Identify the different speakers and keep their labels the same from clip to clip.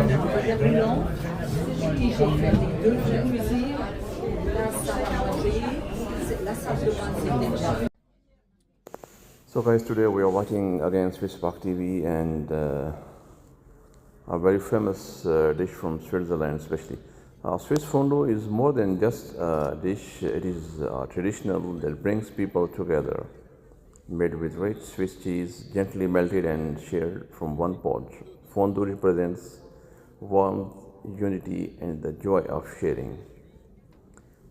Speaker 1: le blanc, puis j'ai fait les deux cuisines, la salle à manger, la salle de bain, c'est déjà.
Speaker 2: So guys, today we are watching again Swiss Park TV and a very famous dish from Switzerland especially. Swiss fondue is more than just a dish, it is traditional that brings people together. Made with rich Swiss cheese, gently melted and shared from one pot. Fondue represents warmth, unity and the joy of sharing.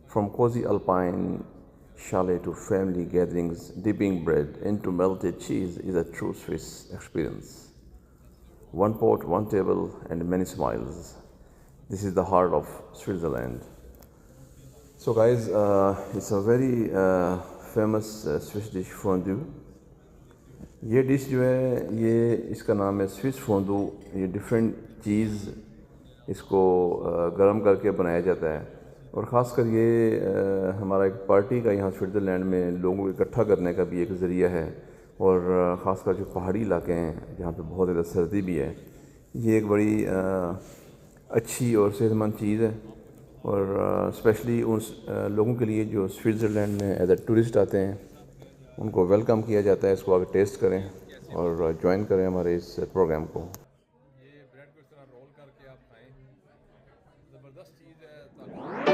Speaker 2: From cozy Alpine chalet to family gatherings, dipping bread into melted cheese is a true Swiss experience. One pot, one table, and many smiles. This is the heart of Switzerland. So, guys, it's a very famous Swiss dish fondue. ये dish जो है ये इसका नाम है Swiss Fondu. ये different चीज़ इसको गर्म करके बनाया जाता है और ख़ासकर ये हमारा एक पार्टी का यहाँ स्विट्ज़रलैंड में लोगों को इकट्ठा करने का भी एक ज़रिया है। और ख़ासकर जो पहाड़ी इलाके हैं जहाँ पे बहुत ज़्यादा सर्दी भी है, ये एक बड़ी अच्छी और सेहतमंद चीज़ है। और स्पेशली उन लोगों के लिए जो स्विट्ज़रलैंड में एज ए टूरिस्ट आते हैं उनको वेलकम किया जाता है। इसको आगे टेस्ट करें और ज्वाइन करें हमारे इस प्रोग्राम को।
Speaker 3: ये ब्रेड को इस तरह रोल करके आप खाएं, ज़बरदस्त चीज़ है।